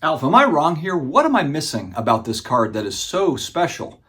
Alf, am I wrong here? What am I missing about this card that is so special?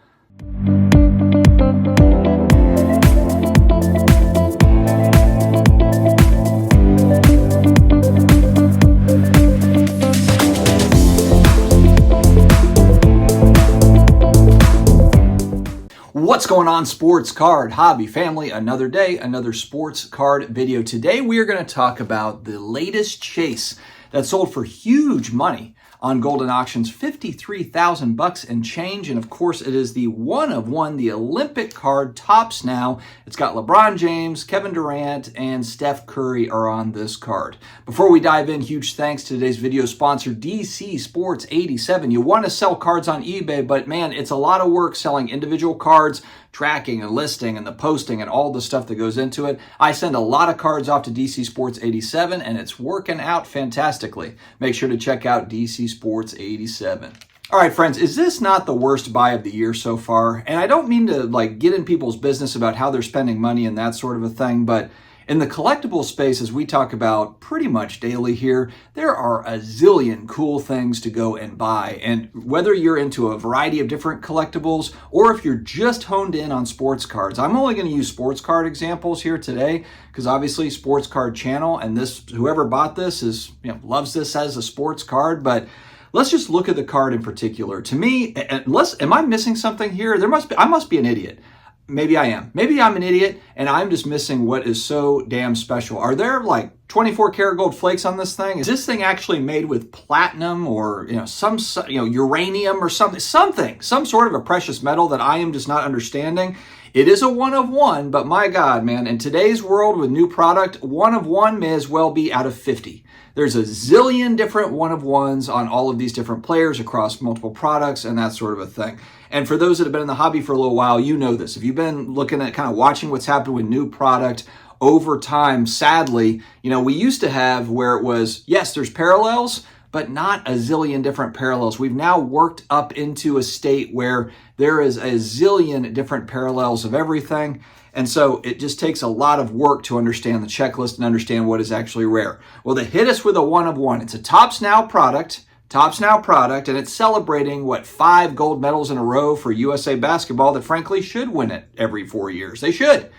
What's going on, sports card hobby family? Another day, another sports card video. Today we are going to talk about the latest chase that sold for huge money on Golden Auctions, $53,000 and change. And of course, it is the one of one, the Olympic card, tops now. It's got LeBron James, Kevin Durant, and Steph Curry are on this card. Before we dive in, huge thanks to today's video sponsor, DC Sports 87. You want to sell cards on eBay, but man, it's a lot of work selling individual cards, tracking and listing and the posting and all the stuff that goes into it. I send a lot of cards off to DC Sports 87 and it's working out fantastically. Make sure to check out DC Sports 87. All right, friends, is this not the worst buy of the year so far? And I don't mean to get in people's business about how they're spending money and that sort of a thing, but in the collectible space, as we talk about pretty much daily here, there are a zillion cool things to go and buy. And whether you're into a variety of different collectibles or if you're just honed in on sports cards, I'm only going to use sports card examples here today because obviously sports card channel and this whoever bought this is loves this as a sports card, but let's just look at the card in particular. To me, am I missing something here? I must be an idiot. Maybe I am. Maybe I'm an idiot and I'm just missing what is so damn special. Are there 24 karat gold flakes on this thing? Is this thing actually made with platinum or some uranium or something, some sort of a precious metal that I am just not understanding? It is a one of one, but my God, man, in today's world with new product, one of one may as well be out of 50. There's a zillion different one of ones on all of these different players across multiple products and that sort of a thing. And for those that have been in the hobby for a little while, you know this. If you've been looking at kind of watching what's happened with new product over time, sadly, we used to have where it was, yes, there's parallels, but not a zillion different parallels. We've now worked up into a state where there is a zillion different parallels of everything. And so it just takes a lot of work to understand the checklist and understand what is actually rare. Well, they hit us with a one of one. It's a Topps Now product, and it's celebrating, 5 gold medals in a row for USA basketball that frankly should win it every 4 years. They should.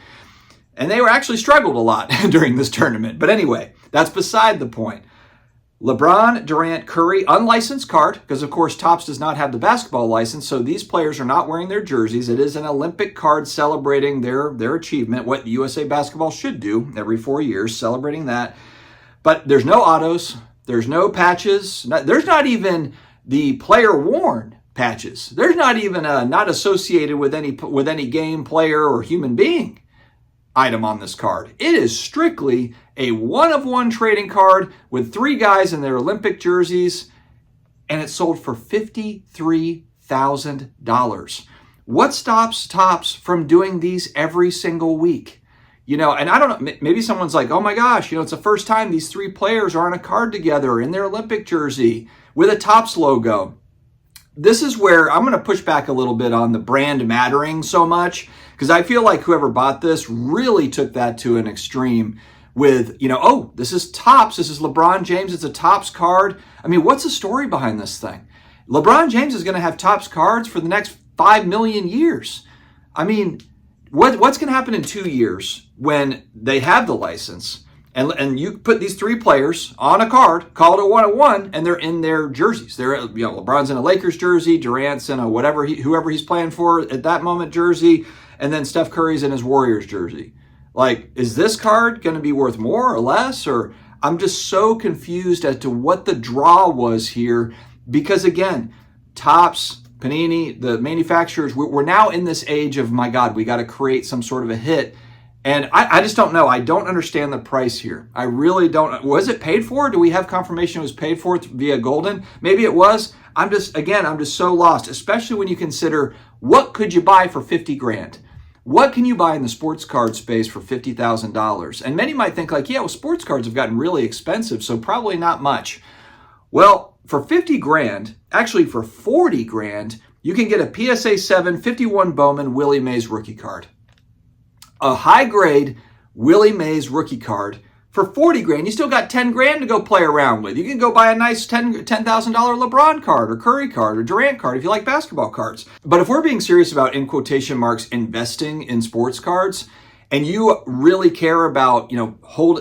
And they were actually struggled a lot during this tournament. But anyway, that's beside the point. LeBron, Durant, Curry, unlicensed card, because of course Topps does not have the basketball license, so these players are not wearing their jerseys. It is an Olympic card celebrating their achievement, what USA basketball should do every 4 years, celebrating that. But there's no autos, there's no patches, there's not even the player worn patches. There's not even not associated with any game, player, or human being item on this card. It is strictly a one-of-one trading card with 3 guys in their Olympic jerseys, and it sold for $53,000. What stops Topps from doing these every single week? And I don't know, maybe someone's like, oh my gosh, it's the first time these 3 players are on a card together in their Olympic jersey with a Topps logo. This is where I'm going to push back a little bit on the brand mattering so much, because I feel like whoever bought this really took that to an extreme with, oh, this is Topps, this is LeBron James, it's a Topps card. I mean, what's the story behind this thing? LeBron James is going to have Topps cards for the next 5 million years. I mean, what's going to happen in 2 years when they have the license and you put these 3 players on a card, call it a one-of-one, and they're in their jerseys. They're, LeBron's in a Lakers jersey, Durant's in a whoever he's playing for at that moment jersey, and then Steph Curry's in his Warriors jersey. Is this card going to be worth more or less? Or I'm just so confused as to what the draw was here, because again, Topps, Panini, the manufacturers, we're now in this age of, my God, we got to create some sort of a hit. And I just don't know. I don't understand the price here. I really don't. Was it paid for? Do we have confirmation it was paid for via Golden? Maybe it was. I'm just so lost, especially when you consider what could you buy for 50 grand? What can you buy in the sports card space for $50,000? And many might think sports cards have gotten really expensive, so probably not much. Well, for 50 grand, actually for 40 grand, you can get a PSA 7 51 Bowman Willie Mays rookie card. A high-grade Willie Mays rookie card For 40 grand, you still got 10 grand to go play around with. You can go buy a nice $10,000 LeBron card or Curry card or Durant card if you like basketball cards. But if we're being serious about, in quotation marks, investing in sports cards, and you really care about,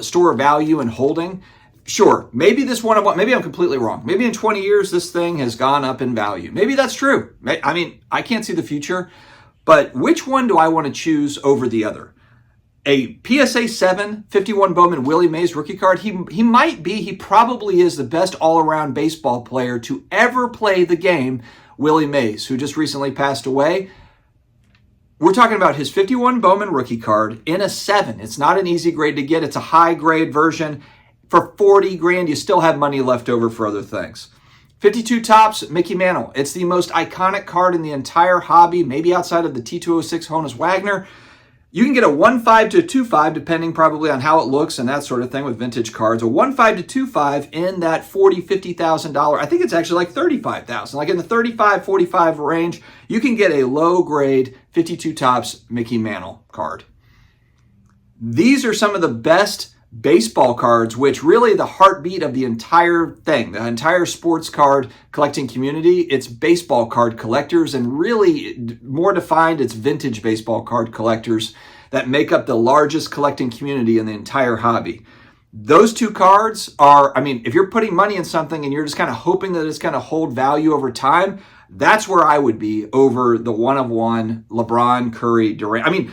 store value and holding, sure, maybe this one of what, maybe I'm completely wrong. Maybe in 20 years, this thing has gone up in value. Maybe that's true. I mean, I can't see the future, but which one do I want to choose over the other? A PSA 7 51 Bowman Willie Mays rookie card, he probably is the best all-around baseball player to ever play the game, Willie Mays, who just recently passed away. We're talking about his 51 Bowman rookie card in a 7. It's not an easy grade to get. It's a high-grade version. For 40 grand, you still have money left over for other things. 52 Topps Mickey Mantle. It's the most iconic card in the entire hobby, maybe outside of the T206 Honus Wagner. You can get a 1.5 to a 2.5, depending probably on how it looks and that sort of thing with vintage cards. A 1.5 to 2.5 in that $40,000, $50,000. I think it's actually like $35,000. Like in the 35, 45 range, you can get a low-grade 52 Topps Mickey Mantle card. These are some of the best baseball cards, which really the heartbeat of the entire thing, the entire sports card collecting community. It's baseball card collectors, and really more defined, it's vintage baseball card collectors that make up the largest collecting community in the entire hobby. Those two cards are, if you're putting money in something and you're just kind of hoping that it's going to hold value over time, that's where I would be over the one-of-one LeBron, Curry, Durant.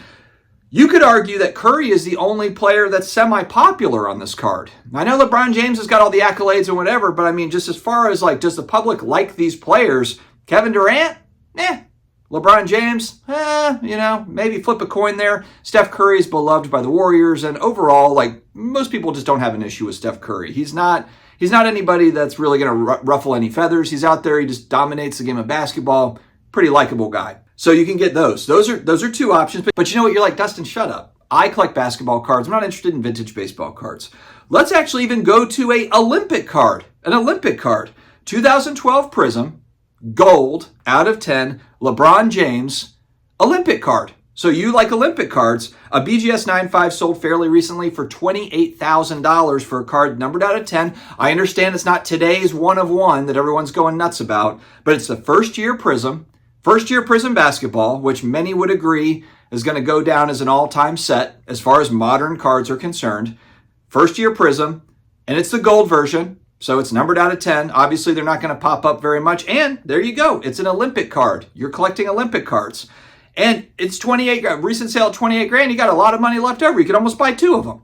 You could argue that Curry is the only player that's semi-popular on this card. I know LeBron James has got all the accolades and whatever, but just as far as does the public like these players? Kevin Durant? LeBron James? Maybe flip a coin there. Steph Curry is beloved by the Warriors, and overall, most people just don't have an issue with Steph Curry. He's not anybody that's really going to ruffle any feathers. He's out there, he just dominates the game of basketball. Pretty likable guy. So you can get those. Those are two options. But you know what? You're like, Dustin, shut up. I collect basketball cards. I'm not interested in vintage baseball cards. Let's actually even go to an Olympic card. 2012 Prism, gold, out of 10, LeBron James, Olympic card. So you like Olympic cards. A BGS 9.5 sold fairly recently for $28,000 for a card numbered out of 10. I understand it's not today's one-of-one that everyone's going nuts about, but it's the first-year Prism. First-year Prism basketball, which many would agree is going to go down as an all-time set as far as modern cards are concerned. First-year Prism, and it's the gold version, so it's numbered out of 10. Obviously, they're not going to pop up very much, and there you go. It's an Olympic card. You're collecting Olympic cards, and it's 28 grand. Recent sale at 28 grand. You got a lot of money left over. You could almost buy two of them.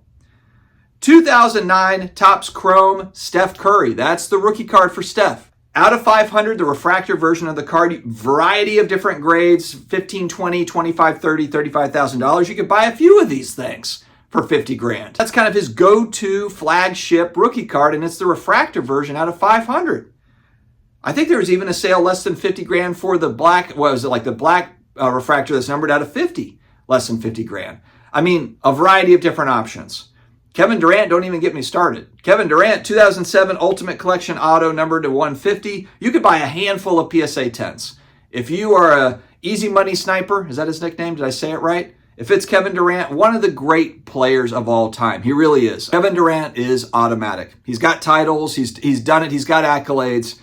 2009 Topps Chrome Steph Curry. That's the rookie card for Steph. Out of 500, the refractor version of the card, variety of different grades, $15, $20, $25, $30, $35,000. You could buy a few of these things for 50 grand. That's kind of his go-to flagship rookie card, and it's the refractor version out of 500. I think there was even a sale less than 50 grand for the black, the black refractor that's numbered out of 50, less than 50 grand. A variety of different options. Kevin Durant, don't even get me started. Kevin Durant, 2007 Ultimate Collection Auto, numbered to 150. You could buy a handful of PSA 10s. If you are a easy money sniper, is that his nickname? Did I say it right? If it's Kevin Durant, one of the great players of all time. He really is. Kevin Durant is automatic. He's got titles. He's done it. He's got accolades.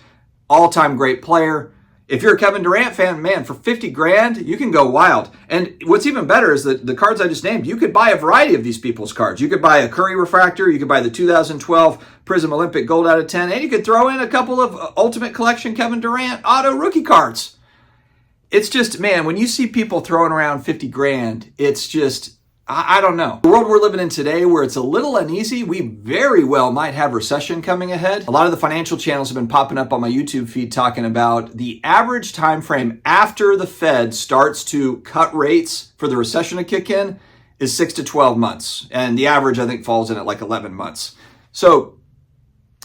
All-time great player. If you're a Kevin Durant fan, man, for 50 grand, you can go wild. And what's even better is that the cards I just named, you could buy a variety of these people's cards. You could buy a Curry refractor, you could buy the 2012 Prism Olympic Gold out of 10, and you could throw in a couple of Ultimate Collection Kevin Durant auto rookie cards. It's just, man, when you see people throwing around 50 grand, it's just, I don't know. The world we're living in today where it's a little uneasy, we very well might have recession coming ahead. A lot of the financial channels have been popping up on my YouTube feed talking about the average time frame after the Fed starts to cut rates for the recession to kick in is 6 to 12 months. And the average, I think, falls in at like 11 months. So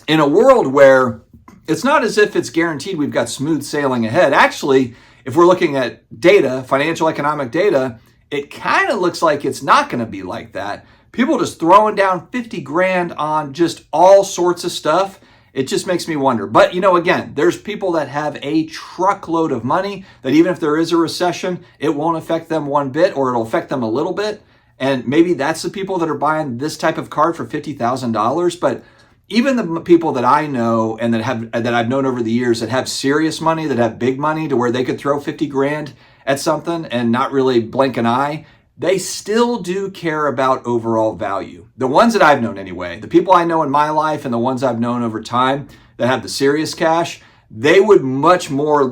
in a world where it's not as if it's guaranteed we've got smooth sailing ahead. Actually, if we're looking at data, financial economic data, it kind of looks like it's not going to be like that. People just throwing down 50 grand on just all sorts of stuff. It just makes me wonder. But, again, there's people that have a truckload of money that even if there is a recession, it won't affect them one bit, or it'll affect them a little bit. And maybe that's the people that are buying this type of card for $50,000. But even the people that I know and that I've known over the years that have serious money, that have big money to where they could throw 50 grand at something and not really blink an eye, they still do care about overall value. The ones that I've known anyway, the people I know in my life and the ones I've known over time that have the serious cash, they would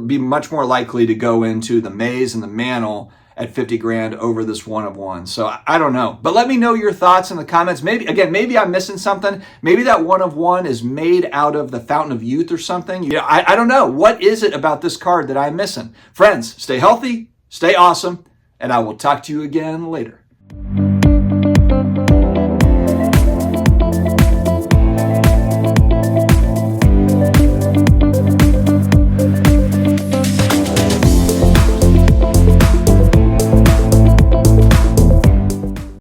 be much more likely to go into the maze and the mantle at 50 grand over this one of one. So I don't know, but let me know your thoughts in the comments. Maybe I'm missing something. Maybe that one of one is made out of the Fountain of Youth or something. You know, I don't know. What is it about this card that I'm missing? Friends, stay healthy, stay awesome, and I will talk to you again later.